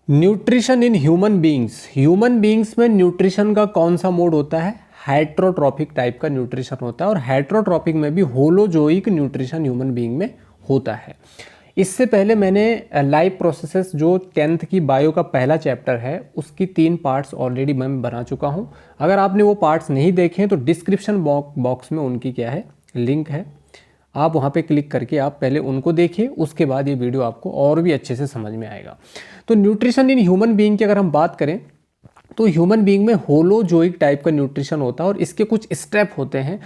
Nutrition in human beings में nutrition का कौन सा मोड होता है? हेट्रोट्रॉपिक टाइप का न्यूट्रिशन होता है, और हेट्रोट्रॉपिक में भी होलोजोइक न्यूट्रिशन ह्यूमन बींग में होता है। इससे पहले मैंने लाइफ प्रोसेसेस जो 10th की बायो का पहला चैप्टर है उसकी 3 पार्ट्स ऑलरेडी मैं बना चुका हूँ। अगर आपने वो पार्ट्स नहीं देखे तो डिस्क्रिप्शन बॉक्स में उनकी क्या है, लिंक है, आप वहाँ पे क्लिक करके आप पहले उनको देखिए, उसके बाद ये वीडियो आपको और भी अच्छे से समझ में आएगा। तो न्यूट्रिशन इन ह्यूमन बीइंग की अगर हम बात करें तो ह्यूमन बीइंग में होलोजोइक टाइप का न्यूट्रिशन होता है, और इसके कुछ स्टेप होते हैं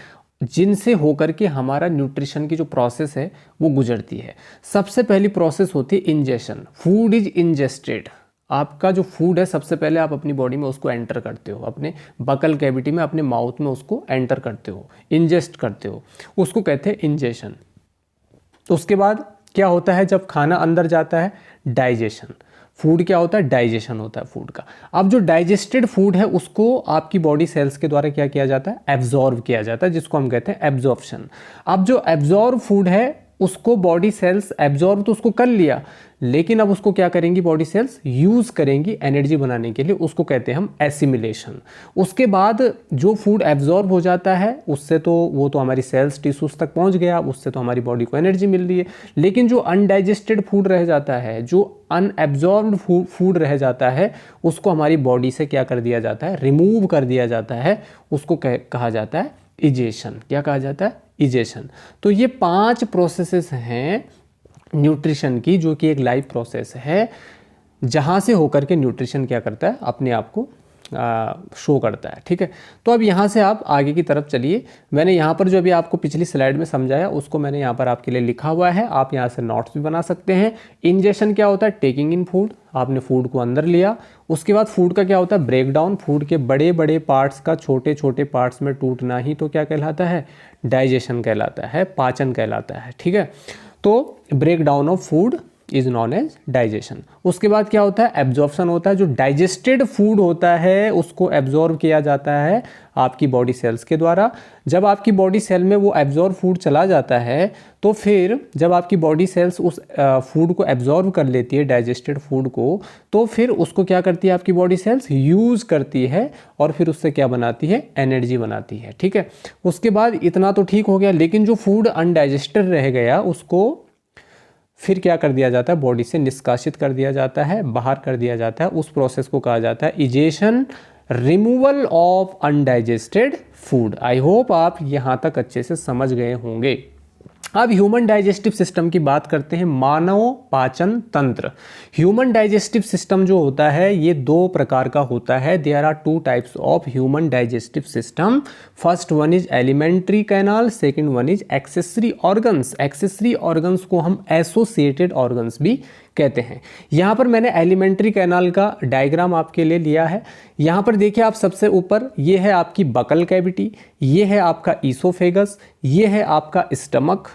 जिनसे होकर के हमारा न्यूट्रिशन की जो प्रोसेस है वो गुजरती है। सबसे पहली प्रोसेस होती है इंजेशन। Food is ingested. आपका जो फूड है सबसे पहले आप अपनी बॉडी में उसको एंटर करते हो, अपने बकल कैविटी में, अपने माउथ में उसको एंटर करते हो, इंजेस्ट करते हो, उसको कहते हैं इंजेशन। तो उसके बाद क्या होता है जब खाना अंदर जाता है? डाइजेशन। फूड क्या होता है? डाइजेशन होता है फूड का। अब जो डाइजेस्टेड फूड है उसको आपकी बॉडी सेल्स के द्वारा क्या किया जाता है? एब्जॉर्ब किया जाता है, जिसको हम कहते हैं एब्जॉर्प्शन। अब जो एब्जॉर्ब फूड है उसको बॉडी सेल्स एब्जॉर्ब तो उसको कर लिया, लेकिन अब उसको क्या करेंगी बॉडी सेल्स? यूज करेंगी एनर्जी बनाने के लिए, उसको कहते हैं हम एसिमिलेशन। उसके बाद जो फूड एब्जॉर्ब हो जाता है उससे तो वो तो हमारी सेल्स टिश्यूज तक पहुंच गया, उससे तो हमारी बॉडी को एनर्जी मिल रही है। लेकिन जो अनडाइजेस्टेड फूड रह जाता है, जो अनएब्जॉर्ब्ड फूड रह जाता है, उसको हमारी बॉडी से क्या कर दिया जाता है? रिमूव कर दिया जाता है। उसको कहा जाता है इजेशन। क्या कहा जाता है? इजेशन। तो ये 5 प्रोसेसेस हैं न्यूट्रिशन की, जो कि एक लाइफ प्रोसेस है जहाँ से होकर के न्यूट्रिशन क्या करता है? अपने आप को शो करता है। ठीक है, तो अब यहाँ से आप आगे की तरफ चलिए। मैंने यहाँ पर जो अभी आपको पिछली स्लाइड में समझाया उसको मैंने यहाँ पर आपके लिए लिखा हुआ है, आप यहाँ से नोट्स भी बना सकते हैं। इंजेशन क्या होता है? Taking in food. आपने फूड को अंदर लिया। उसके बाद फूड का क्या होता है? Break down. फूड के बड़े बड़े पार्ट्स का छोटे छोटे पार्ट्स में टूटना ही तो क्या कहलाता है? डाइजेशन कहलाता है, पाचन कहलाता है। ठीक है, तो break down of food is known as digestion. उसके बाद क्या होता है? एब्जॉर्प्शन होता है। जो डाइजेस्टेड फूड होता है उसको एब्जॉर्ब किया जाता है आपकी बॉडी सेल्स के द्वारा। जब आपकी बॉडी सेल में वो एब्जॉर्ब फूड चला जाता है तो फिर जब आपकी बॉडी सेल्स उस फूड को एब्जॉर्ब कर लेती है, डाइजेस्टेड फूड को, तो फिर उसको क्या करती है आपकी बॉडी सेल्स? यूज करती है, और फिर उससे क्या बनाती है? एनर्जी बनाती है। ठीक है, उसके बाद इतना तो ठीक हो गया, लेकिन जो फूड अनडाइजेस्टेड रह गया उसको फिर क्या कर दिया जाता है? बॉडी से निष्कासित कर दिया जाता है, बाहर कर दिया जाता है। उस प्रोसेस को कहा जाता है egestion, removal of undigested food. I hope आप यहाँ तक अच्छे से समझ गए होंगे। अब ह्यूमन डाइजेस्टिव सिस्टम की बात करते हैं। मानव पाचन तंत्र। ह्यूमन डाइजेस्टिव सिस्टम जो होता है ये 2 प्रकार का होता है। There are 2 types of human digestive system. First one is alimentary canal, second one is accessory organs. Accessory organs को हम एसोसिएटेड ऑर्गन्स भी कहते हैं। यहाँ पर मैंने एलिमेंट्री कैनाल का डायग्राम आपके लिए लिया है। यहाँ पर देखिए आप, सबसे ऊपर ये है आपकी बकल कैविटी, ये है आपका ईसोफेगस, ये है आपका स्टमक,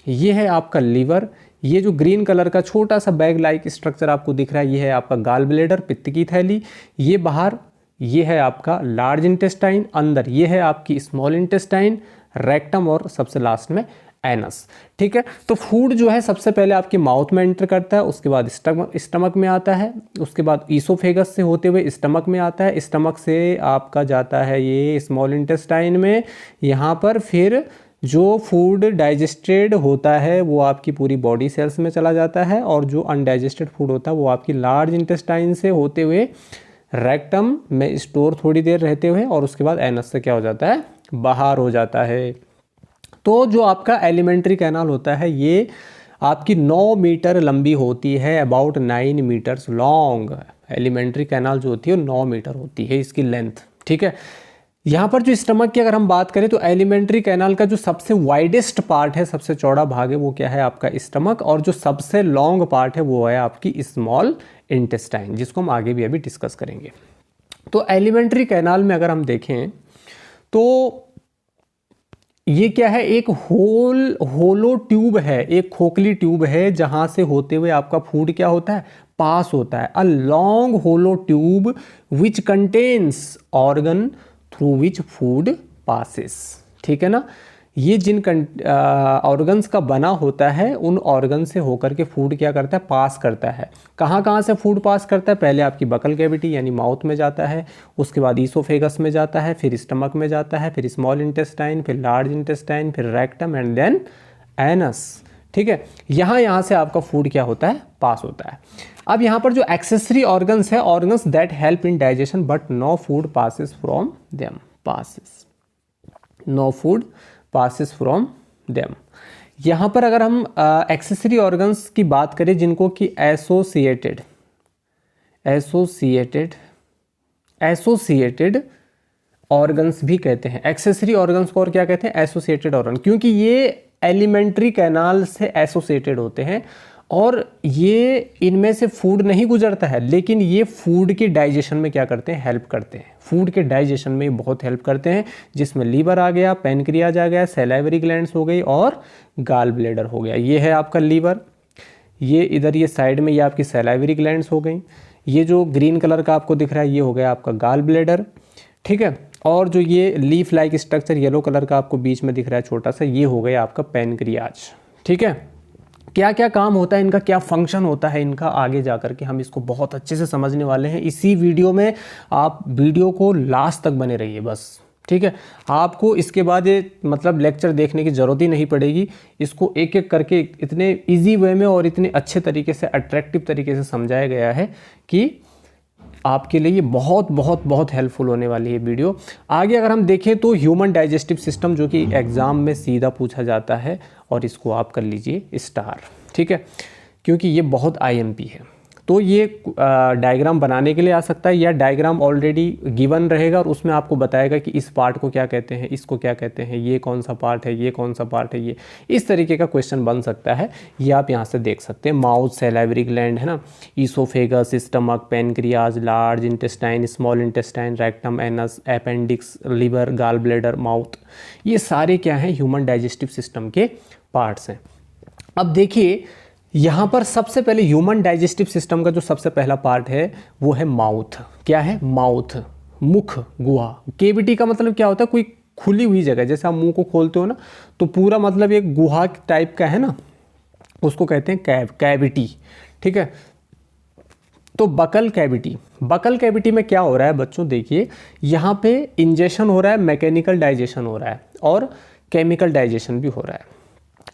ये है आपका लीवर, ये जो ग्रीन कलर का छोटा सा बैग लाइक स्ट्रक्चर आपको दिख रहा है ये है आपका गाल ब्लेडर, पित्त की थैली। ये बाहर ये है आपका लार्ज इंटेस्टाइन, अंदर ये है आपकी स्मॉल इंटेस्टाइन, रेक्टम, और सबसे लास्ट में एनस। ठीक है, तो फूड जो है सबसे पहले आपके माउथ में एंटर करता है, उसके बाद स्टमक में आता है, उसके बाद ईसोफेगस से होते हुए स्टमक में आता है, स्टमक से आपका जाता है ये स्मॉल इंटेस्टाइन में। यहाँ पर फिर जो फूड डाइजेस्टेड होता है वो आपकी पूरी बॉडी सेल्स में चला जाता है, और जो अनडाइजेस्टेड फूड होता है वो आपकी लार्ज इंटेस्टाइन से होते हुए रेक्टम में स्टोर थोड़ी देर रहते हुए, और उसके बाद एनस से क्या हो जाता है? बाहर हो जाता है। तो जो आपका एलिमेंट्री कैनाल होता है ये आपकी 9 मीटर लंबी होती है, about 9 metres long. Alimentary canal जो होती है 9 मीटर होती है इसकी लेंथ। ठीक है, यहाँ पर जो स्टमक की अगर हम बात करें तो एलिमेंट्री कैनाल का जो सबसे वाइडेस्ट पार्ट है, सबसे चौड़ा भाग है, वो क्या है? आपका स्टमक। और जो सबसे लॉन्ग पार्ट है वो है आपकी स्मॉल इंटेस्टाइन, जिसको हम आगे भी अभी डिस्कस करेंगे। तो एलिमेंट्री कैनाल में अगर हम देखें तो ये क्या है? एक होलो ट्यूब है, एक खोखली ट्यूब है, जहां से होते हुए आपका फूड क्या होता है? पास होता है। A long hollow tube which contains organ through which food passes. ठीक है ना, ये जिन ऑर्गन्स का बना होता है उन ऑर्गन से होकर के फूड क्या करता है, पास करता है। कहाँ कहाँ से फूड पास करता है, पहले आपकी बकल कैविटी यानी माउथ में जाता है, उसके बाद ईसोफेगस में जाता है, फिर स्टमक में जाता है, फिर स्मॉल इंटेस्टाइन, फिर लार्ज इंटेस्टाइन, फिर रेक्टम एंड देन एनस। ठीक है, यहाँ से आपका फूड क्या होता है, पास होता है। अब यहाँ पर जो एक्सेसरी ऑर्गन्स है, organs that help in digestion but no food passes from them, passes, no food passes from them. यहाँ पर अगर हम एक्सेसरी ऑर्गन्स की बात करें जिनको कि एसोसिएटेड ऑर्गन्स भी कहते हैं। एक्सेसरी ऑर्गन्स को और क्या कहते हैं, एसोसिएटेड ऑर्गन, क्योंकि ये एलिमेंट्री कैनाल से एसोसिएटेड होते हैं और ये इनमें से फूड नहीं गुजरता है, लेकिन ये फूड के डाइजेशन में क्या करते हैं, हेल्प करते हैं। फूड के डाइजेशन में बहुत हेल्प करते हैं, जिसमें लीवर आ गया, पैनक्रियाज आ गया, सैलाइवरी ग्लैंड्स हो गई और गाल ब्लैडर हो गया। ये है आपका लीवर, ये इधर ये साइड में ये आपकी सैलाइवरी ग्लैंड्स हो गई, ये जो ग्रीन कलर का आपको दिख रहा है ये हो गया आपका गाल ब्लैडर। ठीक है, और जो ये leaf like structure yellow colour का आपको बीच में दिख रहा है छोटा सा, ये हो गया आपका पैनक्रियाज। ठीक है, क्या क्या काम होता है इनका, क्या फंक्शन होता है इनका, आगे जा कर के हम इसको बहुत अच्छे से समझने वाले हैं इसी वीडियो में। आप वीडियो को लास्ट तक बने रहिए बस। ठीक है, आपको इसके बाद ये मतलब लेक्चर देखने की ज़रूरत ही नहीं पड़ेगी। इसको एक एक करके इतने इजी वे में और इतने अच्छे तरीके से, अट्रैक्टिव तरीके से समझाया गया है कि आपके लिए ये बहुत बहुत बहुत हेल्पफुल होने वाली है वीडियो। आगे अगर हम देखें तो ह्यूमन डाइजेस्टिव सिस्टम, जो कि एग्ज़ाम में सीधा पूछा जाता है, और इसको आप कर लीजिए स्टार। ठीक है, क्योंकि ये बहुत आईएमपी है। तो ये डायग्राम बनाने के लिए आ सकता है, या डायग्राम ऑलरेडी गिवन रहेगा और उसमें आपको बताएगा कि इस पार्ट को क्या कहते हैं, इसको क्या कहते हैं, ये कौन सा पार्ट है, ये कौन सा पार्ट है, ये इस तरीके का क्वेश्चन बन सकता है। ये आप यहाँ से देख सकते हैं। माउथ, सैलाइवरी ग्लैंड है ना, oesophagus, stomach, pancreas, large intestine, small intestine, rectum, anus, appendix, liver, gall bladder, mouth, ये सारे क्या हैं, ह्यूमन डाइजेस्टिव सिस्टम के पार्ट्स हैं। अब देखिए यहाँ पर सबसे पहले ह्यूमन डाइजेस्टिव सिस्टम का जो सबसे पहला पार्ट है वो है माउथ। क्या है, माउथ, मुख, गुहा। केविटी का मतलब क्या होता है, कोई खुली हुई जगह, जैसे आप मुंह को खोलते हो ना, तो पूरा मतलब एक गुहा टाइप का है ना, उसको कहते हैं कैविटी। ठीक है, तो बकल कैविटी में क्या हो रहा है बच्चों, देखिए यहाँ पे इंजेशन हो रहा है, मैकेनिकल डाइजेशन हो रहा है और केमिकल डाइजेशन भी हो रहा है।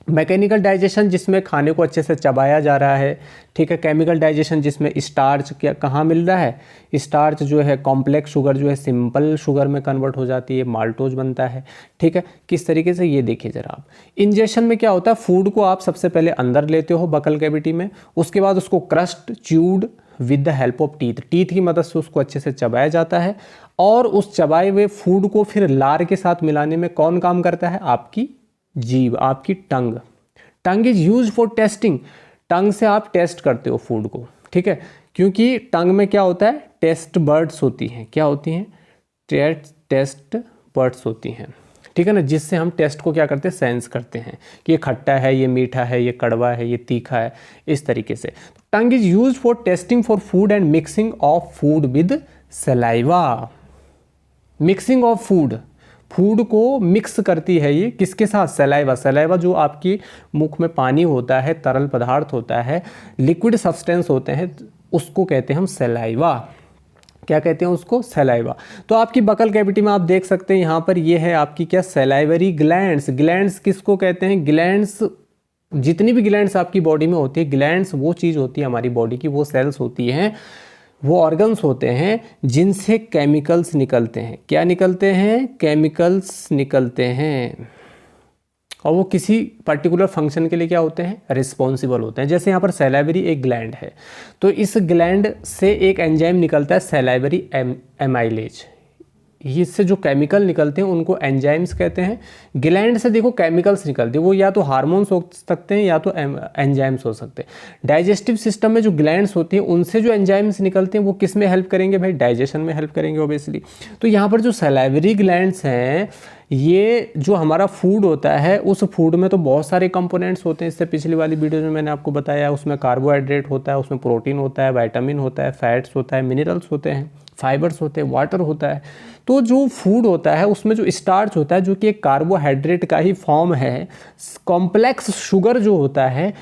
मैकेनिकल डाइजेशन जिसमें खाने को अच्छे से चबाया जा रहा है। ठीक है, केमिकल डाइजेशन जिसमें स्टार्च क्या कहाँ मिल रहा है, स्टार्च जो है कॉम्प्लेक्स शुगर जो है सिंपल शुगर में कन्वर्ट हो जाती है, माल्टोज बनता है। ठीक है, किस तरीके से, ये देखिए जरा आप। इंजेशन में क्या होता है, फूड को आप सबसे पहले अंदर लेते हो बकल कैविटी में, उसके बाद उसको crust, chewed with the help of teeth की मदद से उसको अच्छे से चबाया जाता है, और उस चबाए हुए फूड को फिर लार के साथ मिलाने में कौन काम करता है, आपकी जीभ, आपकी tongue is use for tasting. Tongue से आप टेस्ट करते हो फूड को। ठीक है, क्योंकि टंग में क्या होता है, टेस्ट बर्ड्स होती हैं। क्या होती हैं, टेस्ट बर्ड्स होती हैं। ठीक है ना, जिससे हम टेस्ट को क्या करते हैं, सेंस करते हैं कि ये खट्टा है, ये मीठा है, ये कड़वा है, ये तीखा है, इस तरीके से। टंग is use for testing for food and mixing of food with saliva. Mixing of food को मिक्स करती है ये किसके साथ, सलाइवा जो आपकी मुख में पानी होता है, तरल पदार्थ होता है, लिक्विड सब्सटेंस होते हैं, उसको कहते हैं हम सलाइवा। क्या कहते हैं उसको, सलाइवा। तो आपकी बकल कैविटी में आप देख सकते हैं यहाँ पर ये है आपकी क्या, सलाइवरी ग्लैंड्स किसको कहते हैं, ग्लैंड्स, जितनी भी ग्लैंड्स आपकी बॉडी में होती है, ग्लैंड्स वो चीज़ होती है हमारी बॉडी की, वो सेल्स होती हैं, वो ऑर्गन्स होते हैं जिनसे केमिकल्स निकलते हैं। क्या निकलते हैं, केमिकल्स निकलते हैं, और वो किसी पर्टिकुलर फंक्शन के लिए क्या होते हैं, रिस्पॉन्सिबल होते हैं। जैसे यहाँ पर सैलाइवरी एक ग्लैंड है, तो इस ग्लैंड से एक एंजाइम निकलता है सैलाइवरी एमाइलेज। इससे जो केमिकल निकलते हैं उनको एंजाइम्स कहते हैं। ग्लैंड से देखो केमिकल्स निकलते हैं, वो या तो हार्मोन्स हो सकते हैं या तो एंजाइम्स हो सकते हैं। डाइजेस्टिव सिस्टम में जो ग्लैंड्स होती हैं उनसे जो एंजाइम्स निकलते हैं वो किस में हेल्प करेंगे भाई, डाइजेशन में हेल्प करेंगे ऑब्वियसली। तो यहाँ पर जो सैलाइवरी ग्लैंड्स हैं, ये जो हमारा फूड होता है उस फूड में तो बहुत सारे कंपोनेंट्स होते हैं। इससे पिछली वाली वीडियो में मैंने आपको बताया, उसमें कार्बोहाइड्रेट होता है, उसमें प्रोटीन होता है, विटामिन होता है, फैट्स होता है, मिनरल्स होते हैं, फाइबर्स होते हैं, वाटर होता है। तो जो फूड होता है उसमें जो स्टार्च होता है जो कि एक कार्बोहाइड्रेट का ही फॉर्म है, कॉम्प्लेक्स शुगर जो होता है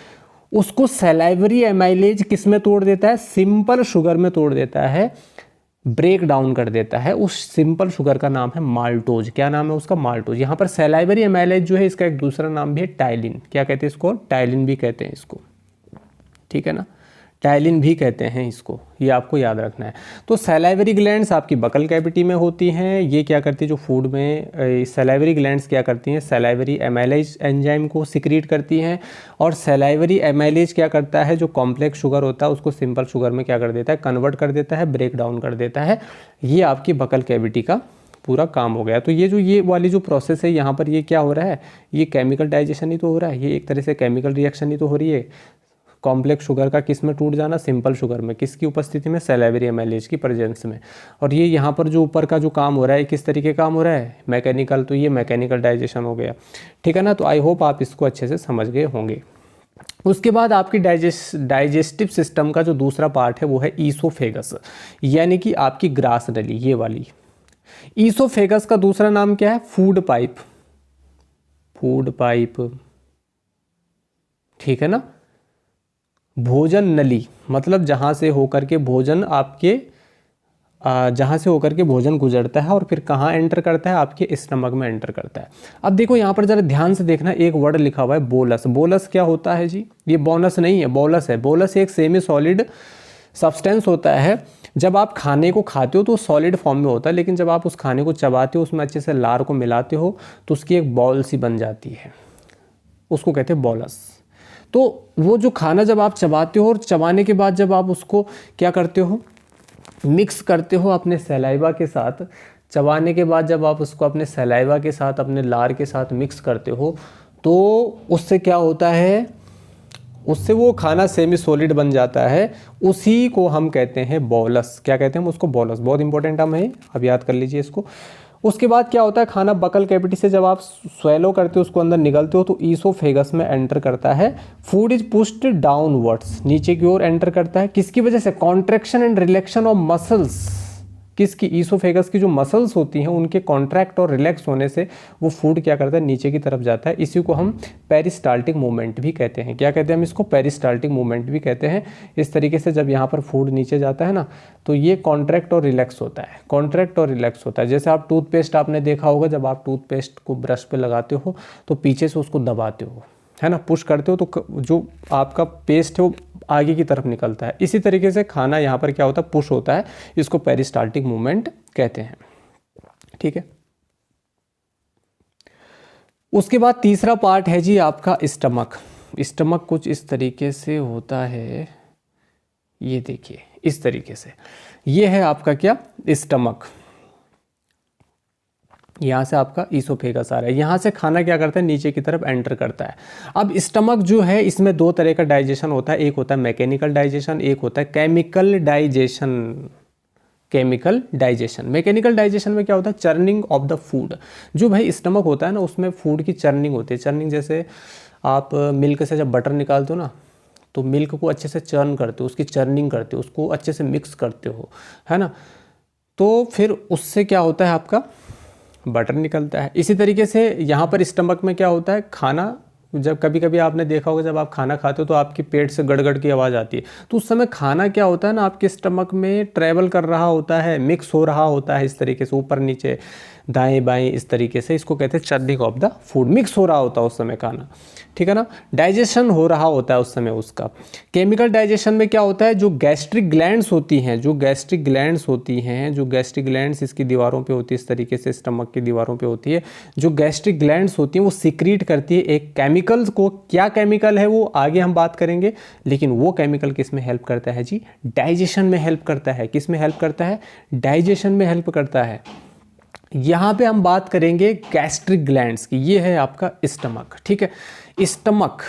उसको सैलाइवरी एमाइलेज किस में तोड़ देता है, सिंपल शुगर में तोड़ देता है, ब्रेक डाउन कर देता है। उस सिंपल शुगर का नाम है माल्टोज। क्या नाम है उसका? माल्टोज। यहाँ पर सैलाइवरी एमाइलेज जो है इसका एक दूसरा नाम भी है टाइलिन। क्या कहते हैं इसको? टाइलिन भी कहते हैं इसको, ठीक है ना, टाइलिन भी कहते हैं इसको, ये आपको याद रखना है। तो सैलाइवरी ग्लैंड्स आपकी बकल कैविटी में होती हैं। ये क्या करती है, जो फूड में सैलाइवरी ग्लैंड्स क्या करती हैं, सैलाइवरी एमाइलेज एंजाइम को सिक्रीट करती हैं, और सैलाइवरी एमाइलेज क्या करता है, जो कॉम्प्लेक्स शुगर होता है उसको सिंपल शुगर में क्या कर देता है, कन्वर्ट कर देता है, ब्रेक डाउन कर देता है। ये आपकी बकल कैविटी का पूरा काम हो गया। तो ये वाली जो प्रोसेस है यहाँ पर, ये क्या हो रहा है, ये केमिकल डाइजेशन ही तो हो रहा है, ये एक तरह से केमिकल रिएक्शन ही तो हो रही है। कॉम्प्लेक्स शुगर का किस में टूट जाना, सिंपल शुगर में, किसकी उपस्थिति में, सैलाइवरी एमाइलेज की प्रेजेंस में। और ये यहाँ पर जो ऊपर का जो काम हो रहा है किस तरीके काम हो रहा है, मैकेनिकल, तो ये मैकेनिकल डाइजेशन हो गया, ठीक है ना। तो आई होप आप इसको अच्छे से समझ गए होंगे। उसके बाद आपकी डाइजेस्टिव सिस्टम का जो दूसरा पार्ट है वो है ईसोफेगस, यानी कि आपकी ग्रास नली, ये वाली। ईसोफेगस का दूसरा नाम क्या है, फूड पाइप, फूड पाइप, ठीक है ना। भोजन नली मतलब जहाँ से होकर के भोजन आपके जहाँ से होकर के भोजन गुजरता है और फिर कहाँ एंटर करता है, आपके स्टमक में एंटर करता है। अब देखो यहाँ पर जरा ध्यान से देखना, एक वर्ड लिखा हुआ है बोलस। बोलस क्या होता है जी, ये बोनस नहीं है, बोलस है। बोलस एक सेमी सॉलिड सब्सटेंस होता है। जब आप खाने को खाते हो तो सॉलिड फॉर्म में होता है, लेकिन जब आप उस खाने को चबाते हो, उसमें अच्छे से लार को मिलाते हो तो उसकी एक बॉल सी बन जाती है, उसको कहते हैं बोलस। तो वो जो खाना जब आप चबाते हो और चबाने के बाद जब आप उसको क्या करते हो, मिक्स करते हो अपने सलाइवा के साथ, चबाने के बाद जब आप उसको अपने सलाइवा के साथ, अपने लार के साथ मिक्स करते हो, तो उससे क्या होता है, उससे वो खाना सेमी सॉलिड बन जाता है। उसी को हम कहते हैं बोलस। क्या कहते हैं हम उसको? बोलस। बहुत इंपॉर्टेंट टर्म है, अब याद कर लीजिए इसको। उसके बाद क्या होता है, खाना बकल कैविटी से जब आप स्वेलो करते हो, उसको अंदर निगलते हो, तो ईसोफेगस में एंटर करता है। फूड इज पुश्ड डाउनवर्ड्स, नीचे की ओर एंटर करता है। किसकी वजह से? Contraction and रिलैक्शन of muscles. किसकी? ईसोफेगस की जो मसल्स होती हैं उनके कॉन्ट्रैक्ट और रिलैक्स होने से वो फूड क्या करता है, नीचे की तरफ जाता है। इसी को हम पेरिस्टाल्टिक मूवमेंट भी कहते हैं। क्या कहते हैं हम इसको? पेरिस्टाल्टिक मूवमेंट भी कहते हैं। इस तरीके से जब यहाँ पर फूड नीचे जाता है ना, तो ये कॉन्ट्रैक्ट और रिलैक्स होता है, कॉन्ट्रैक्ट और रिलैक्स होता है। जैसे आप टूथपेस्ट आपने देखा होगा, जब आप टूथपेस्ट को ब्रश पे लगाते हो तो पीछे से उसको दबाते हो, है ना, पुश करते हो, तो जो आपका पेस्ट है वो आगे की तरफ निकलता है। इसी तरीके से खाना यहाँ पर क्या होता है, पुश होता है। इसको पेरिस्टाल्टिक मूवमेंट कहते हैं, ठीक है। उसके बाद तीसरा पार्ट है जी आपका स्टमक। स्टमक कुछ इस तरीके से होता है, ये देखिए इस तरीके से, ये है आपका क्या, स्टमक। यहाँ से आपका ईसोफेगस आ रहा है, यहाँ से खाना क्या करता है, नीचे की तरफ एंटर करता है। अब स्टमक जो है इसमें दो तरह का डाइजेशन होता है, एक होता है मैकेनिकल डाइजेशन, एक होता है chemical digestion. Chemical digestion, mechanical digestion में क्या होता है, चर्निंग ऑफ द फूड। जो भाई स्टमक होता है ना, उसमें फूड की चर्निंग होती है। चर्निंग जैसे आप मिल्क से जब बटर निकालते हो ना, तो मिल्क को अच्छे से चर्न करते हो, उसकी चर्निंग करते हो, उसको अच्छे से मिक्स करते हो, है ना, तो फिर उससे क्या होता है, आपका बटर निकलता है। इसी तरीके से यहाँ पर स्टमक में क्या होता है, खाना जब कभी कभी आपने देखा होगा, जब आप खाना खाते हो तो आपके पेट से गड़गड़ की आवाज़ आती है, तो उस समय खाना क्या होता है ना, आपके स्टमक में ट्रैवल कर रहा होता है, मिक्स हो रहा होता है, इस तरीके से ऊपर नीचे दाएं बाएं, इस तरीके से। इसको कहते हैं churning of the food. Mix हो रहा होता है उस समय खाना, ठीक है ना, डाइजेशन हो रहा होता है उस समय उसका। केमिकल डाइजेशन में क्या होता है, जो गैस्ट्रिक ग्लैंड्स होती हैं, जो गैस्ट्रिक ग्लैंड्स होती हैं, जो गैस्ट्रिक ग्लैंड्स इसकी दीवारों पे होती है, इस तरीके से स्टमक की दीवारों पे होती है, जो गैस्ट्रिक ग्लैंड्स होती हैं वो सीक्रीट करती है एक केमिकल्स को। क्या केमिकल है वो आगे हम बात करेंगे, लेकिन वो केमिकल किस में हेल्प करता है जी, डाइजेशन में हेल्प करता है। किस में हेल्प करता है, डाइजेशन में हेल्प करता है। यहाँ पे हम बात करेंगे गैस्ट्रिक ग्लैंड्स की। ये है आपका स्टमक, ठीक है। स्टमक,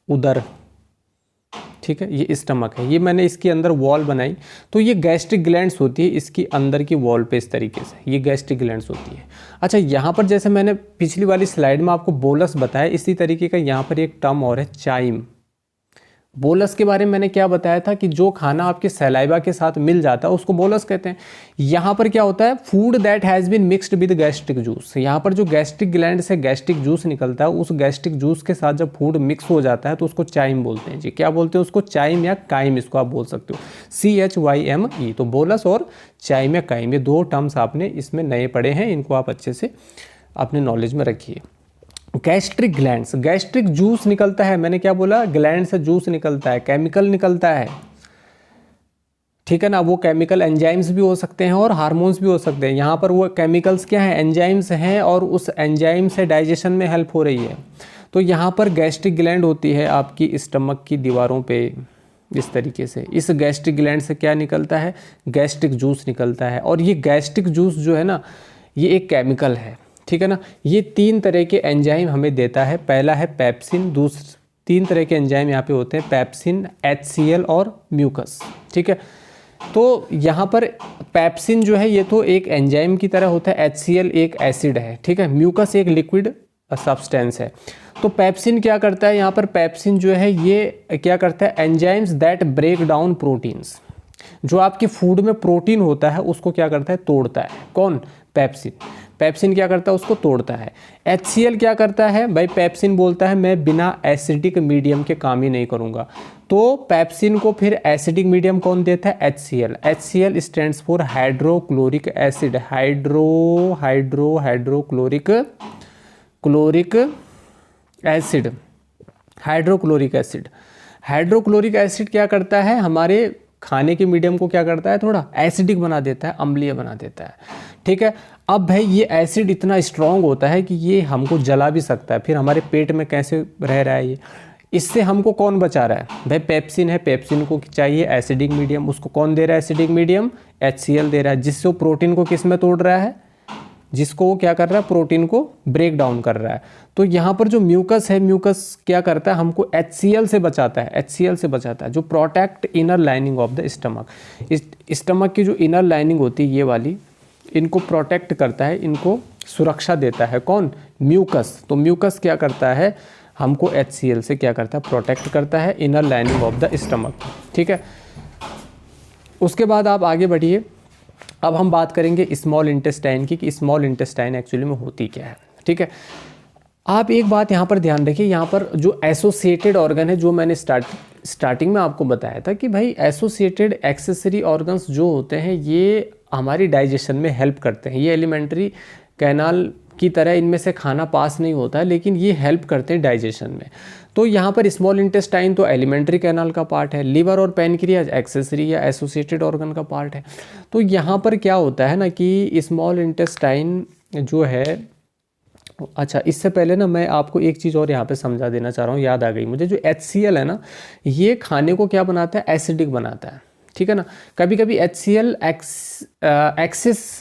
उदर, ठीक है, ये स्टमक है। ये मैंने इसके अंदर वॉल बनाई, तो ये गैस्ट्रिक ग्लैंड्स होती है इसकी अंदर की वॉल पे, इस तरीके से ये गैस्ट्रिक ग्लैंड्स होती है। अच्छा, यहाँ पर जैसे मैंने पिछली वाली स्लाइड में आपको बोलस बताया, इसी तरीके का यहाँ पर एक टर्म और है, चाइम। बोलस के बारे में मैंने क्या बताया था कि जो खाना आपके सलाइवा के साथ मिल जाता है उसको बोलस कहते हैं। यहाँ पर क्या होता है, food that has been mixed with gastric juice. यहाँ पर जो गैस्ट्रिक ग्लैंड से गैस्ट्रिक जूस निकलता है, उस गैस्ट्रिक जूस के साथ जब फूड मिक्स हो जाता है तो उसको चाइम बोलते हैं जी। क्या बोलते हैं उसको? चाइम या काइम, इसको आप बोल सकते हो, CHYME। तो बोलस और चाइम या काइम, ये दो टर्म्स आपने इसमें नए पढ़े हैं, इनको आप अच्छे से अपने नॉलेज में रखिए। गैस्ट्रिक ग्लैंड्स, गैस्ट्रिक जूस निकलता है, मैंने क्या बोला, ग्लैंड से जूस निकलता है, केमिकल निकलता है, ठीक है ना। वो केमिकल एंजाइम्स भी हो सकते हैं और हार्मोन्स भी हो सकते हैं। यहाँ पर वो केमिकल्स क्या हैं, एंजाइम्स हैं, और उस एंजाइम से डाइजेशन में हेल्प हो रही है। तो यहाँ पर गैस्ट्रिक ग्लैंड होती है आपकी स्टमक की दीवारों पे इस तरीके से। इस गैस्ट्रिक ग्लैंड से क्या निकलता है, गैस्ट्रिक जूस निकलता है। और ये गैस्ट्रिक जूस जो है ना, ये एक केमिकल है, ठीक है ना। ये 3 तरह के एंजाइम हमें देता है। पहला है पेप्सिन, 3 तरह के एंजाइम यहाँ पे होते हैं, पेप्सिन, HCl और म्यूकस, ठीक है। तो यहाँ पर पेप्सिन जो है ये तो एक एंजाइम की तरह होता है, HCl एक एसिड है, ठीक है, म्यूकस एक लिक्विड सब्सटेंस है। तो पेप्सिन क्या करता है, यहाँ पर पेप्सिन जो है ये क्या करता है, enzymes that break down proteins, जो आपके फूड में प्रोटीन होता है उसको क्या करता है, तोड़ता है। कौन? पेप्सिन। पेप्सिन क्या करता है, उसको तोड़ता है। HCl क्या करता है भाई, पेप्सिन बोलता है मैं बिना एसिडिक मीडियम के काम ही नहीं करूँगा। तो पेप्सिन को फिर एसिडिक मीडियम कौन देता है, HCl। HCl stands for hydrochloric acid, hydrochloric acid, hydrochloric acid. Hydrochloric acid क्या करता है, हमारे खाने के मीडियम को क्या करता है, थोड़ा एसिडिक बना देता है, अम्लीय बना देता है, ठीक है। अब भाई ये एसिड इतना स्ट्रांग होता है कि ये हमको जला भी सकता है। फिर हमारे पेट में कैसे रह रहा है ये, इससे हमको कौन बचा रहा है भाई, पेप्सिन है। पेप्सिन को चाहिए एसिडिक मीडियम, उसको कौन दे रहा है एसिडिक मीडियम, HCl दे रहा है, जिससे वो प्रोटीन को किस में तोड़ रहा है, जिसको वो क्या कर रहा है, प्रोटीन को ब्रेक डाउन कर रहा है। तो यहाँ पर जो म्यूकस है, म्यूकस क्या करता है, हमको HCl से बचाता है, HCl से बचाता है, जो protect inner lining of the stomach. Stomach की जो इनर लाइनिंग होती है ये वाली, इनको प्रोटेक्ट करता है, इनको सुरक्षा देता है कौन, म्यूकस। तो म्यूकस क्या करता है, हमको HCl से क्या करता है, प्रोटेक्ट करता है inner lining of the stomach, ठीक है। उसके बाद आप आगे बढ़िए। अब हम बात करेंगे स्मॉल इंटेस्टाइन की, कि स्मॉल इंटेस्टाइन एक्चुअली में होती क्या है, ठीक है। आप एक बात यहाँ पर ध्यान रखिए, यहाँ पर जो एसोसिएटेड ऑर्गन है, जो मैंने स्टार्टिंग में आपको बताया था कि भाई एसोसिएटेड एक्सेसरी ऑर्गन्स जो होते हैं ये हमारी डाइजेशन में हेल्प करते हैं। ये एलिमेंट्री कैनाल की तरह इनमें से खाना पास नहीं होता है, लेकिन ये हेल्प करते हैं डाइजेशन में। तो यहाँ पर स्मॉल इंटेस्टाइन तो एलिमेंट्री कैनाल का पार्ट है, लिवर और पैनक्रियाज एक्सेसरी या एसोसिएटेड ऑर्गन का पार्ट है। तो यहाँ पर क्या होता है ना कि स्मॉल इंटेस्टाइन जो है, अच्छा इससे पहले ना मैं आपको एक चीज़ और यहाँ पे समझा देना चाह रहा हूँ, याद आ गई मुझे। जो HCl है ना, ये खाने को क्या बनाता है, एसिडिक बनाता है, ठीक है ना। कभी कभी HCl एक्सेस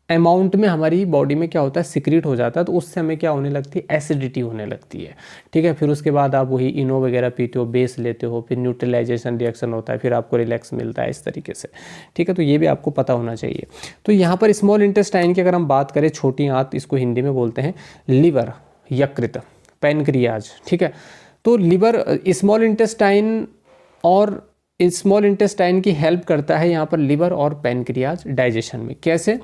अमाउंट में हमारी बॉडी में क्या होता है, सिक्रीट हो जाता है, तो उससे हमें क्या होने लगती है, एसिडिटी होने लगती है, ठीक है। फिर उसके बाद आप वही इनो वगैरह पीते हो, बेस लेते हो, फिर न्यूट्रलाइजेशन रिएक्शन होता है, फिर आपको रिलैक्स मिलता है इस तरीके से, ठीक है। तो ये भी आपको पता होना चाहिए। तो यहाँ पर स्मॉल इंटेस्टाइन की अगर हम बात करें, छोटी आंत इसको हिंदी में बोलते हैं, लिवर, यकृत, पैनक्रियाज, ठीक है। तो लिवर स्मॉल इंटेस्टाइन और स्मॉल इंटेस्टाइन की हेल्प करता है यहाँ पर लिवर और पैनक्रियाज डाइजेशन में। कैसे?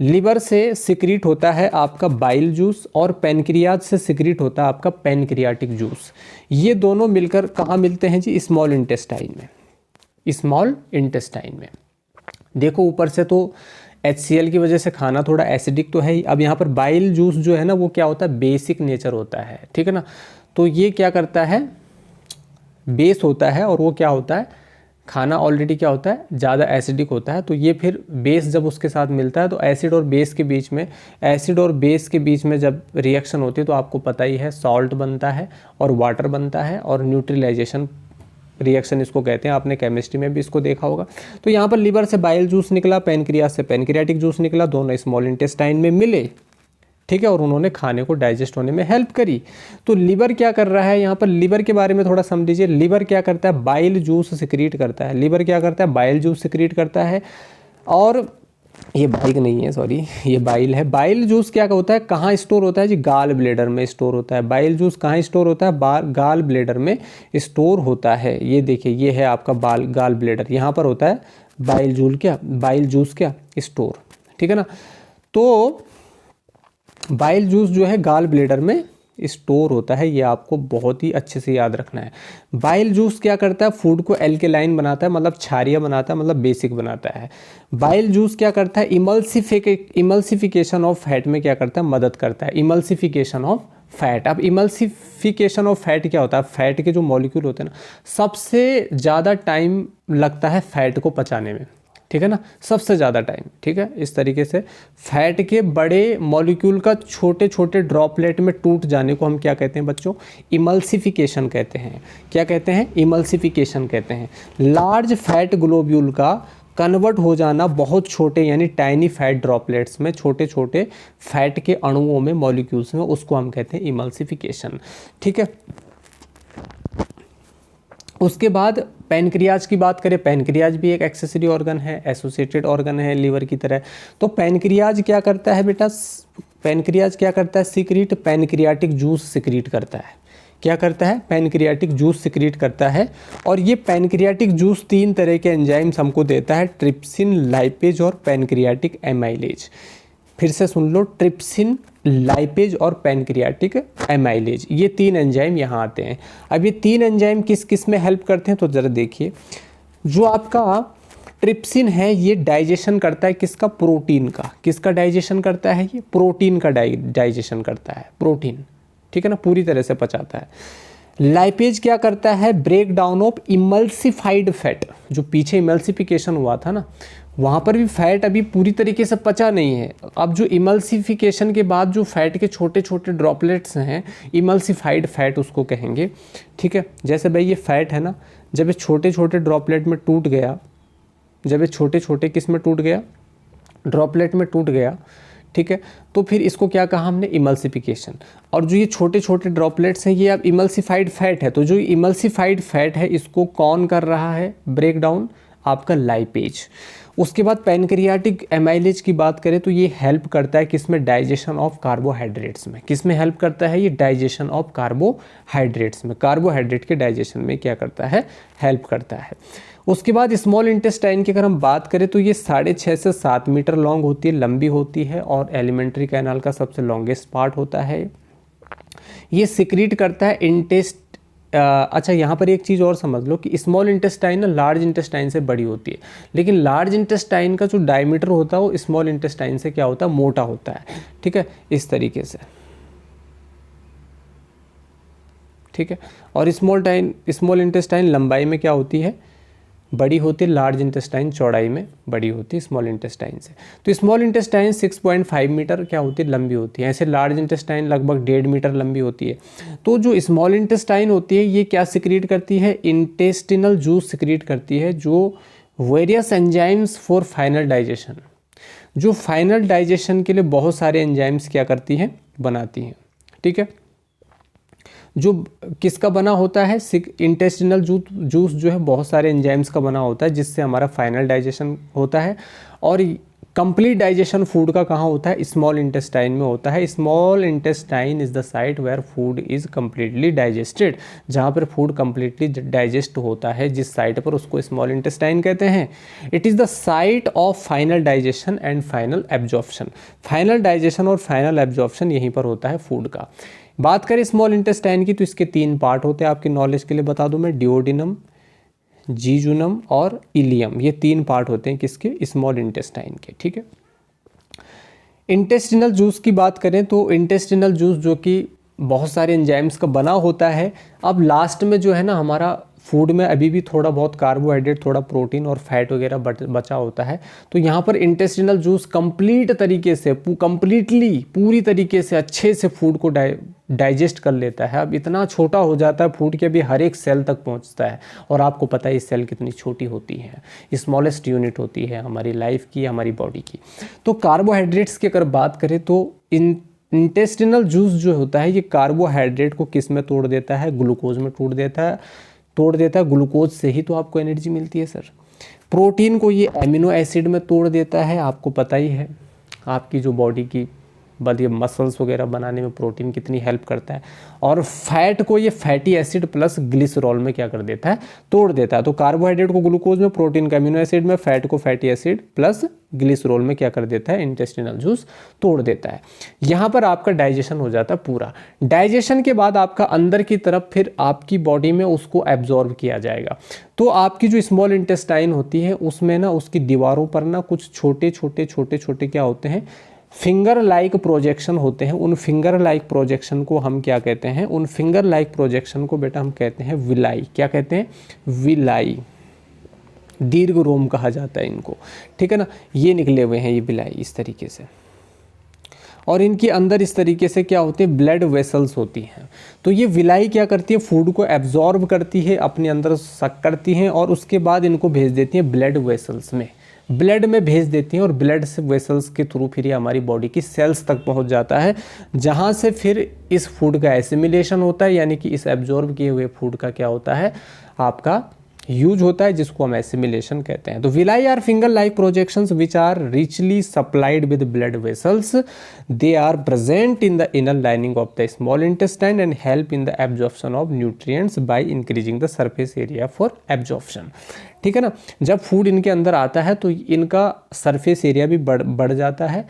लिवर से सिक्रीट होता है आपका बाइल जूस और पैनक्रियाज से सिक्रीट होता है आपका पैनक्रियाटिक जूस। ये दोनों मिलकर कहाँ मिलते हैं जी, स्मॉल इंटेस्टाइन में। स्मॉल इंटेस्टाइन में देखो, ऊपर से तो HCl की वजह से खाना थोड़ा एसिडिक तो है ही। अब यहाँ पर बाइल जूस जो है ना, वो क्या होता है, बेसिक नेचर होता है, ठीक है ना। तो ये क्या करता है, बेस होता है, और वो क्या होता है, खाना ऑलरेडी क्या होता है, ज़्यादा एसिडिक होता है। तो ये फिर बेस जब उसके साथ मिलता है, तो एसिड और बेस के बीच में, एसिड और बेस के बीच में जब रिएक्शन होती है, तो आपको पता ही है सॉल्ट बनता है और वाटर बनता है, और न्यूट्रलाइजेशन रिएक्शन इसको कहते हैं, आपने केमिस्ट्री में भी इसको देखा होगा। तो यहाँ पर लिवर से बाइल जूस निकला, पैनक्रियाज से पैनक्रियाटिक जूस निकला, दोनों स्मॉल इंटेस्टाइन में मिले, ठीक है, और उन्होंने खाने को डाइजेस्ट होने में हेल्प करी। तो लिवर क्या कर रहा है, यहाँ पर लिवर के बारे में थोड़ा समझ लीजिए। लिवर क्या करता है, बाइल जूस सिक्रीट करता है। लिवर क्या करता है, बाइल जूस सिक्रीट करता है, और ये बाइल नहीं है, सॉरी, ये बाइल है। बाइल जूस क्या होता है, कहाँ स्टोर होता है जी, गाल ब्लेडर में स्टोर होता है। बाइल जूस कहाँ स्टोर होता है, गाल ब्लेडर में स्टोर होता है। ये देखिए, ये है आपका गाल ब्लेडर, यहाँ पर होता है बाइल जूस क्या स्टोर, ठीक है ना। तो बाइल जूस जो है गाल ब्लेडर में स्टोर होता है, ये आपको बहुत ही अच्छे से याद रखना है। बाइल जूस क्या करता है, फूड को एल्केलाइन बनाता है, मतलब क्षारीय बनाता है, मतलब बेसिक बनाता है। बाइल जूस क्या करता है, इमल्सिफिकेशन ऑफ फैट में क्या करता है, मदद करता है, इमल्सिफिकेशन ऑफ फैट। अब इमल्सिफिकेशन ऑफ फैट क्या होता है, फैट के जो मॉलिक्यूल होते हैं ना, सबसे ज़्यादा टाइम लगता है फैट को पचाने में, ठीक है ना, सबसे ज़्यादा टाइम, ठीक है। इस तरीके से फैट के बड़े मॉलिक्यूल का छोटे छोटे ड्रॉपलेट में टूट जाने को हम क्या कहते हैं बच्चों, इमल्सिफिकेशन कहते हैं। क्या कहते हैं, इमल्सिफिकेशन कहते हैं। लार्ज फैट ग्लोब्यूल का कन्वर्ट हो जाना बहुत छोटे यानी टाइनी फैट ड्रॉपलेट्स में, छोटे छोटे फैट के अणुओं में, मॉलिक्यूल्स में, उसको हम कहते हैं इमल्सिफिकेशन, ठीक है। उसके बाद पैनक्रियाज की बात करें, पैनक्रियाज भी एक एक्सेसरी ऑर्गन है, एसोसिएटेड ऑर्गन है लीवर की तरह। तो पैनक्रियाज क्या करता है बेटा, पैनक्रियाज क्या करता है, सिक्रीट पैनक्रियाटिक जूस सिक्रीट करता है। क्या करता है, पैनक्रियाटिक जूस सिक्रीट करता है। और ये पैनक्रियाटिक जूस 3 तरह के एंजाइम्स हमको देता है, ट्रिप्सिन, लाइपेज और पैनक्रियाटिक एमाइलेज। फिर से सुन लो, ट्रिप्सिन, लाइपेज और पैनक्रियाटिक एमाइलेज, ये 3 एंजाइम यहाँ आते हैं। अब ये 3 एंजाइम किस किस में हेल्प करते हैं, तो ज़रा देखिए। जो आपका ट्रिप्सिन है ये डाइजेशन करता है किसका, प्रोटीन का। किसका डाइजेशन करता है, ये प्रोटीन का डाइजेशन करता है, प्रोटीन, ठीक है ना, पूरी तरह से पचाता है। लाइपेज क्या करता है, break down of emulsified fat. जो पीछे इमल्सिफिकेशन हुआ था ना, वहाँ पर भी फैट अभी पूरी तरीके से पचा नहीं है। अब जो इमल्सिफिकेशन के बाद जो फैट के छोटे छोटे ड्रॉपलेट्स हैं, इमल्सिफाइड फैट उसको कहेंगे, ठीक है। जैसे भाई ये फैट है ना, जब ये छोटे छोटे ड्रॉपलेट में टूट गया, जब ये छोटे छोटे किस में टूट गया, ड्रॉपलेट में टूट गया, ठीक है, तो फिर इसको क्या कहा हमने, इमल्सिफिकेशन। और जो ये छोटे छोटे ड्रॉपलेट्स हैं ये अब इमल्सिफाइड फैट है। तो जो इमल्सिफाइड फैट है इसको कौन कर रहा है, ब्रेक डाउन, आपका लाइपेज। उसके बाद पैनक्रियाटिक एमाइलेज की बात करें तो ये हेल्प करता है किसमें, डाइजेशन ऑफ कार्बोहाइड्रेट्स में। किसमें हेल्प करता है ये, डाइजेशन ऑफ कार्बोहाइड्रेट्स में, कार्बोहाइड्रेट के डाइजेशन में क्या करता है, हेल्प करता है। उसके बाद स्मॉल इंटेस्टाइन की अगर हम बात करें तो ये 6.5 से 7 मीटर लॉन्ग होती है, लंबी होती है, और एलिमेंट्री कैनाल का सबसे लॉन्गेस्ट पार्ट होता है। ये सिक्रीट करता है अच्छा यहाँ पर एक चीज़ और समझ लो कि स्मॉल इंटेस्टाइन ना लार्ज इंटेस्टाइन से बड़ी होती है, लेकिन लार्ज इंटेस्टाइन का जो डायमीटर होता है वो स्मॉल इंटेस्टाइन से क्या होता है, मोटा होता है, ठीक है, इस तरीके से, ठीक है। और स्मॉल इंटेस्टाइन लंबाई में क्या होती है, बड़ी होती है, लार्ज इंटेस्टाइन चौड़ाई में बड़ी होती है स्मॉल इंटेस्टाइन से। तो स्मॉल इंटेस्टाइन 6.5 मीटर क्या होती है, लंबी होती है। ऐसे लार्ज इंटेस्टाइन लगभग 1.5 मीटर लंबी होती है। तो जो स्मॉल इंटेस्टाइन होती है ये क्या सिक्रीट करती है, इंटेस्टिनल जूस सिक्रीट करती है, जो various enzymes for final digestion, जो फाइनल डाइजेशन के लिए बहुत सारे एंजाइम्स क्या करती हैं, बनाती हैं, ठीक है। जो किसका बना होता है, इंटेस्टिनल जूस जो है बहुत सारे एंजाइम्स का बना होता है, जिससे हमारा फाइनल डाइजेशन होता है। और कंप्लीट डाइजेशन फूड का कहाँ होता है, स्मॉल इंटेस्टाइन में होता है। Small intestine is the site where food is completely digested, जहाँ पर फूड कम्प्लीटली डाइजेस्ट होता है, जिस साइट पर, उसको स्मॉल इंटेस्टाइन कहते हैं। It is the site of final digestion and final absorption. Final digestion और फाइनल एब्जॉर्प्शन यहीं पर होता है फूड का। बात करें स्मॉल इंटेस्टाइन की तो इसके 3 पार्ट होते हैं, आपकी नॉलेज के लिए बता दूं मैं, डिओडिनम, जीजुनम और इलियम, ये 3 पार्ट होते हैं किसके, स्मॉल इंटेस्टाइन के, ठीक है। इंटेस्टिनल जूस की बात करें तो इंटेस्टिनल जूस जो कि बहुत सारे एंजाइम्स का बना होता है। अब लास्ट में जो है ना, हमारा फूड में अभी भी थोड़ा बहुत कार्बोहाइड्रेट, थोड़ा प्रोटीन और फैट वगैरह बचा होता है। तो यहाँ पर इंटेस्टिनल जूस कंप्लीट तरीके से, पूरी तरीके से अच्छे से फूड को डाइजेस्ट कर लेता है। अब इतना छोटा हो जाता है फूड कि अभी हर एक सेल तक पहुँचता है। और आपको पता है ये सेल कितनी छोटी होती है, स्मॉलेस्ट यूनिट होती है हमारी लाइफ की, हमारी बॉडी की। तो कार्बोहाइड्रेट्स की अगर बात करें तो इंटेस्टिनल जूस जो होता है ये कार्बोहाइड्रेट को किस में तोड़ देता है, ग्लूकोज में तोड़ देता है। ग्लूकोज से ही तो आपको एनर्जी मिलती है सर। प्रोटीन को ये एमिनो एसिड में तोड़ देता है, आपको पता ही है आपकी जो बॉडी की बॉडी मसल्स वगैरह बनाने में प्रोटीन कितनी हेल्प करता है। और फैट को ये फैटी एसिड प्लस ग्लिसरॉल में क्या कर देता है, तोड़ देता है। तो कार्बोहाइड्रेट को ग्लूकोज में, प्रोटीन को एमिनो एसिड में, फैट को फैटी एसिड प्लस ग्लिसरॉल में क्या कर देता है, इंटेस्टिनल जूस तोड़ देता है। यहाँ पर आपका डाइजेशन हो जाता है पूरा। डाइजेशन के बाद आपका अंदर की तरफ फिर आपकी बॉडी में उसको एब्जॉर्ब किया जाएगा। तो आपकी जो स्मॉल इंटेस्टाइन होती है उसमें ना उसकी दीवारों पर ना कुछ छोटे छोटे क्या होते हैं, फिंगर लाइक प्रोजेक्शन होते हैं। उन फिंगर लाइक प्रोजेक्शन को हम क्या कहते हैं, उन फिंगर लाइक प्रोजेक्शन को बेटा हम कहते हैं विलाई। क्या कहते हैं, विलाई। दीर्घ रोम कहा जाता है इनको, ठीक है ना। ये निकले हुए हैं ये विलाई इस तरीके से, और इनके अंदर इस तरीके से क्या होते हैं, ब्लड वेसल्स होती हैं। तो ये विलाई क्या करती है, फूड को एब्जॉर्ब करती है, अपने अंदर सक करती हैं, और उसके बाद इनको भेज देती हैं ब्लड वेसल्स में, ब्लड में भेज देती हैं। और ब्लड से वेसल्स के थ्रू फिर ये हमारी बॉडी की सेल्स तक पहुंच जाता है, जहां से फिर इस फूड का एसिमिलेशन होता है, यानी कि इस एब्जॉर्ब किए हुए फूड का क्या होता है, आपका यूज होता है, जिसको हम एसिमिलेशन कहते हैं। तो villi are finger like projections which are richly supplied with blood vessels. They are present in the inner lining of the small intestine and help in the absorption of nutrients by increasing the surface area for absorption. ठीक है ना, जब food इनके अंदर आता है तो इनका सरफेस एरिया भी बढ़ जाता है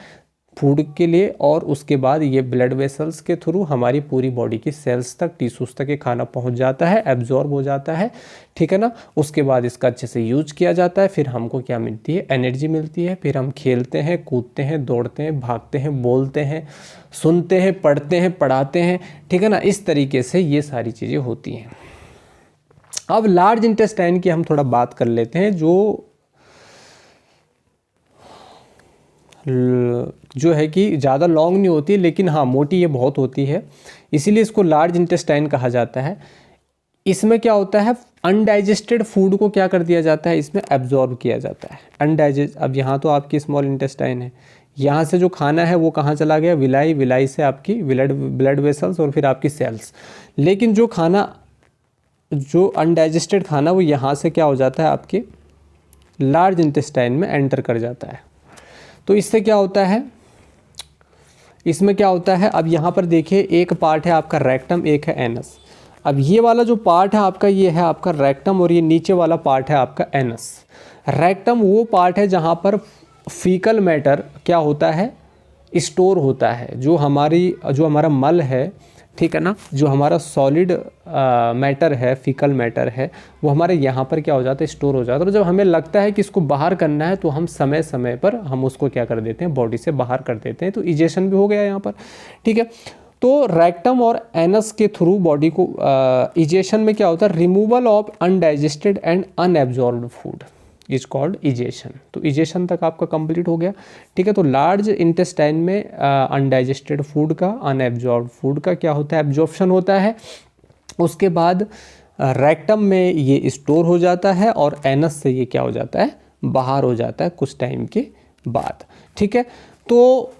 फूड के लिए, और उसके बाद ये ब्लड वेसल्स के थ्रू हमारी पूरी बॉडी की सेल्स तक, टिश्यूज तक ये खाना पहुंच जाता है, एब्जॉर्ब हो जाता है। ठीक है ना, उसके बाद इसका अच्छे से यूज किया जाता है, फिर हमको क्या मिलती है, एनर्जी मिलती है। फिर हम खेलते हैं, कूदते हैं, दौड़ते हैं, भागते हैं, बोलते हैं, सुनते हैं, पढ़ते हैं, पढ़ाते हैं। ठीक है ना, इस तरीके से ये सारी चीज़ें होती हैं। अब लार्ज इंटेस्टाइन की हम थोड़ा बात कर लेते हैं, जो है कि ज़्यादा लॉन्ग नहीं होती, लेकिन हाँ मोटी ये बहुत होती है, इसीलिए इसको लार्ज इंटेस्टाइन कहा जाता है। इसमें क्या होता है, अनडाइजेस्टेड फूड को क्या कर दिया जाता है, इसमें एब्जॉर्ब किया जाता है। अनडाइजेस्ट, अब यहाँ तो आपकी स्मॉल इंटेस्टाइन है, यहाँ से जो खाना है वो कहाँ चला गया, विलाई, विलाई से आपकी ब्लड वेसल्स और फिर आपकी सेल्स। लेकिन जो खाना, जो अनडाइजेस्टेड खाना, वो यहाँ से क्या हो जाता है, आपके लार्ज इंटेस्टाइन में एंटर कर जाता है। तो इससे क्या होता है, इसमें क्या होता है, अब यहाँ पर देखिए एक पार्ट है आपका रेक्टम, एक है एनस। अब ये वाला जो पार्ट है आपका, ये है आपका रेक्टम, और ये नीचे वाला पार्ट है आपका एनस। रेक्टम वो पार्ट है जहाँ पर फीकल मैटर क्या होता है, स्टोर होता है। जो हमारा मल है, ठीक है ना, जो हमारा सॉलिड मैटर है, फीकल मैटर है, वो हमारे यहाँ पर क्या हो जाता है, स्टोर हो जाता है। और जब हमें लगता है कि इसको बाहर करना है तो हम समय समय पर हम उसको क्या कर देते हैं, बॉडी से बाहर कर देते हैं। तो इजेशन भी हो गया यहाँ पर, ठीक है। तो रेक्टम और एनस के थ्रू बॉडी को इजेशन में क्या होता है, removal of undigested and unabsorbed food is called egestion. तो इजेशन तक आपका कंप्लीट हो गया, ठीक है। तो लार्ज इंटेस्टाइन में अनडाइजेस्टेड फूड का, अनएब्जॉर्ब्ड फूड का क्या होता है, एब्जॉर्प्शन होता है। उसके बाद रेक्टम में ये स्टोर हो जाता है, और एनस से ये क्या हो जाता है, बाहर हो जाता है कुछ टाइम के बाद, ठीक है। तो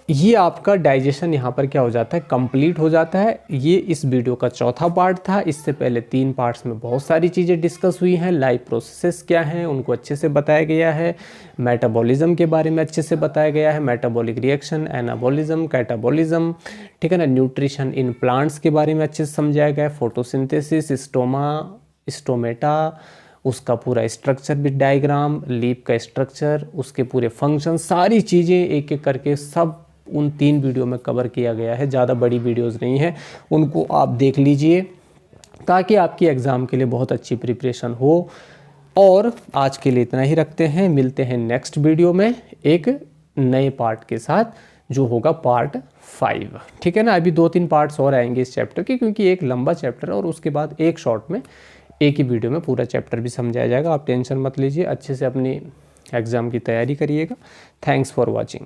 ये आपका डाइजेशन यहाँ पर क्या हो जाता है, कंप्लीट हो जाता है। ये इस वीडियो का चौथा पार्ट था। इससे पहले 3 पार्ट्स में बहुत सारी चीज़ें डिस्कस हुई हैं। लाइफ प्रोसेसेस क्या हैं उनको अच्छे से बताया गया है, मेटाबॉलिज्म के बारे में अच्छे से बताया गया है, मेटाबॉलिक रिएक्शन, एनाबॉलिज्म, कैटाबॉलिज्म, ठीक है ना, न्यूट्रिशन इन प्लांट्स के बारे में अच्छे से समझाया गया है, फोटोसिंथेसिस, स्टोमेटा, उसका पूरा स्ट्रक्चर भी, डायग्राम, लीफ का स्ट्रक्चर, उसके पूरे फंक्शन, सारी चीज़ें एक एक करके सब उन 3 वीडियो में कवर किया गया है। ज़्यादा बड़ी वीडियोस नहीं है, उनको आप देख लीजिए ताकि आपकी एग्ज़ाम के लिए बहुत अच्छी प्रिपरेशन हो। और आज के लिए इतना ही रखते हैं, मिलते हैं नेक्स्ट वीडियो में एक नए पार्ट के साथ, जो होगा पार्ट 5, ठीक है ना। अभी 2-3 पार्ट्स और आएंगे इस चैप्टर के, क्योंकि एक लंबा चैप्टर है, और उसके बाद एक शॉर्ट में एक ही वीडियो में पूरा चैप्टर भी समझाया जाएगा। आप टेंशन मत लीजिए, अच्छे से अपनी एग्ज़ाम की तैयारी करिएगा। Thanks for watching.